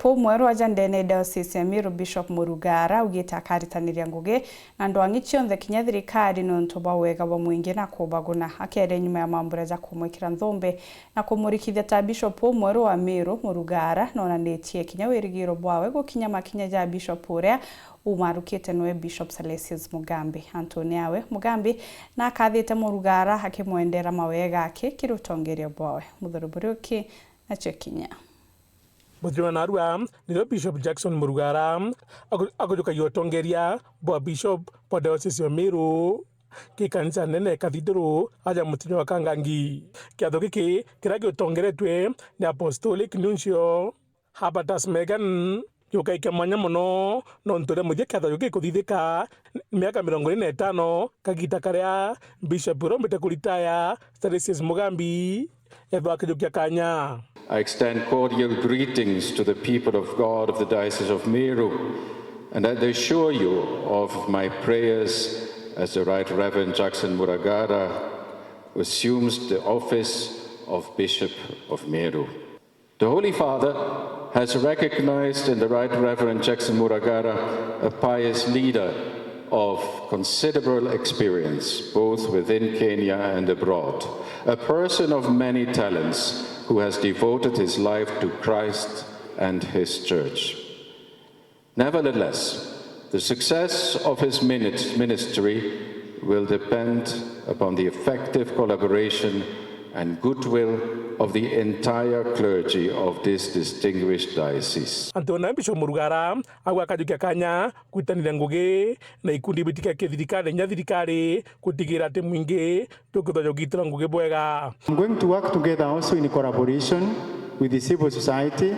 Mweru ajandene Diocese ya Meru Bishop Murugara ugita akaritanĩria ngugi na ndwangi cionthe kinya thirikari nontu bwa wega bwa mwingi na kubaguna akere nyuma ya mambura ja kumwikira nthumbi na kumurikithia ta Bishop Mweru wa Meru Murugara nonanitie kinya wirigiro bwawe gukinya makinya ja Bishop uria umarukite noe Bishop Salesio Mugambi Antoniawe Mugambi na akathite Murugara akimwendera mawega ake Ûtongeria bwawe muthuruburiuki na chekinya Muthima narua ni Bishop Jackson Murugara agojoka Ûtongeria bwa Bishop bwa Diocese ya Meru ki kanisa nene kathidro aja mutinyo wakangangi kiatho giki kiragi Ûtongeretwe ni Apostolic Nuncio Habatas Megan yukaike mwanya muno nontore muthia kiatho yuki kuthithika miaka 45 kagita karia Bishop rombete kuritaya Salesio Mugambi ethwa Kûjûkia kanya. I extend cordial greetings to the people of God of the Diocese of Meru, and I assure you of my prayers as the Right Reverend Jackson Murugara assumes the office of Bishop of Meru. The Holy Father has recognized in the Right Reverend Jackson Murugara a pious leader of considerable experience, both within Kenya and abroad, a person of many talents, who has devoted his life to Christ and his church. Nevertheless, the success of his ministry will depend upon the effective collaboration and goodwill of the entire clergy of this distinguished diocese. Antona Bishop Murugara agwa Kûjûkia kanya kwitanira ngugi na ikundi bitika kithirikari nya thirikari kutigira ati mwingi tukuthoyo gitira ngugi bwega. I'm going to work together also in collaboration with the civil society,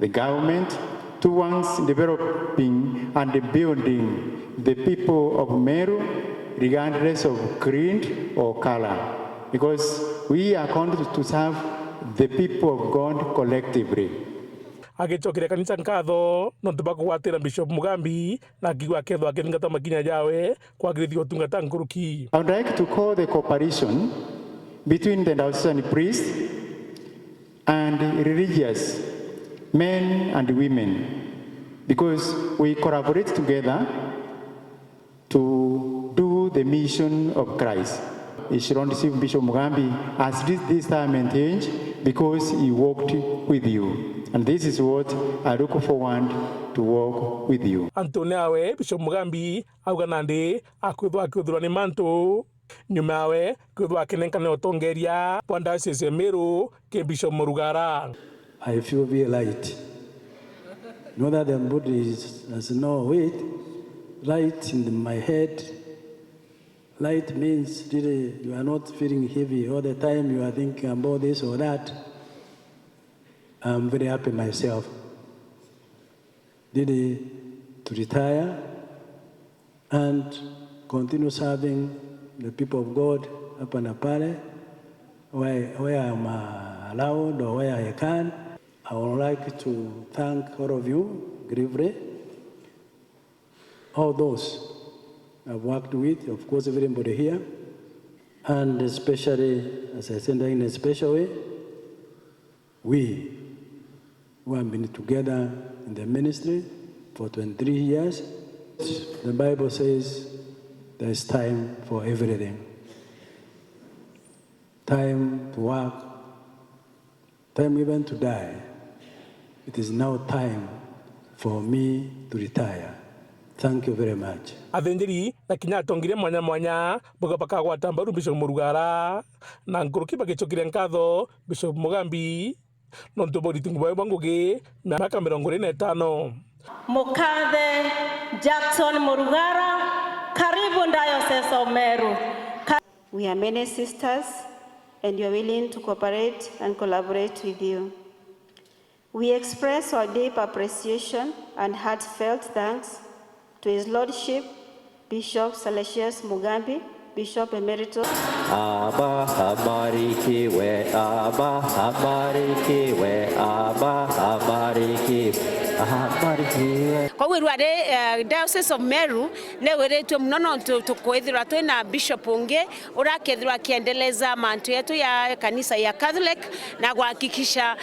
the government, towards developing and building the people of Meru regardless of creed or color, because we are called to serve the people of God collectively. Agichokire kanisa nkatho nontuba kuwatira Bishop Mugambi na kigwa ketho akingata makinya jawe kwagirithio tungata nkuruki. I would like to call the cooperation between the diocesan priests and religious men and women, because we collaborate together to do the mission of Christ. You should not receive Bishop Mugambi as this time and age, because he walked with you. And this is what I look forward to walk with you. Antoniawe Bishop Mugambi auganande akwithwa ni mantle nyumawe kwithwa kinenkane Ûtongeria bwa Diocese ya Meru ke Bishop Murugara. I feel very light. Know that the body has no weight. Light in my head. Light means really you are not feeling heavy all the time. You are thinking about this or that. I'm very happy myself. Really to retire and continue serving the people of God up and apart where I'm allowed or where I can. I would like to thank all of you, gravely, all those I've worked with, of course, everybody here, and especially, as I said, in a special way, we who have been together in the ministry for 23 years. The Bible says there is time for everything. Time to work, time even to die. It is now time for me to retire. Thank you very much. Athenjeri na kinya atongire mwanya boga pakagwa tambaru Bishop Murugara na nkuruki bagichokire nkatho Bishop Mugambi nontu boritingu bae bangugi na miaka 45. Mukathe Jackson Murugara, karibu Diocese of Meru. We are many sisters and you are willing to cooperate and collaborate with you. We express our deep appreciation and heartfelt thanks to His Lordship, Bishop Salesio Mugambi, Bishop Emeritus. Abba habarikiwe, Abba habarikiwe, Abba habarikiwe. Kwa wirware Diocese of Meru ne weretwe mnono tukwethirwa twina bishop unge urakethirwa kiendeleza manto yetu ya kanisa ya Catholic na kuhakikisha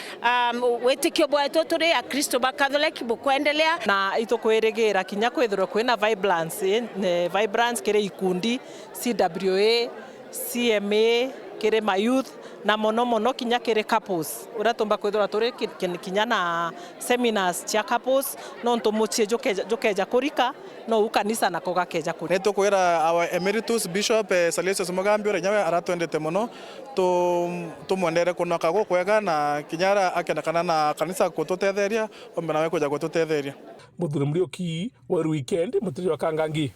wetikio bwetu turi ya Kristo ba Catholic bukwendelea na itukwirigira kinya kwithirwa kwina vibrance kire ikundi CWA CMA kire ma youth na mono kinya kire couples uratomba kwithirwa turi kinya na seminars cia couples no ntomuchie jokeja kurika no ukanisa na kogakeja kurika neto kwira our emeritus bishop Salesio Mugambi nyawe aratwendete muno tumwendere kunoka gukwega na kinyara akendekana na kanisa kututetheria ombe nawe kuja gututetheria Muthuri Muriuki wa weekend mutiri wa Kangangi.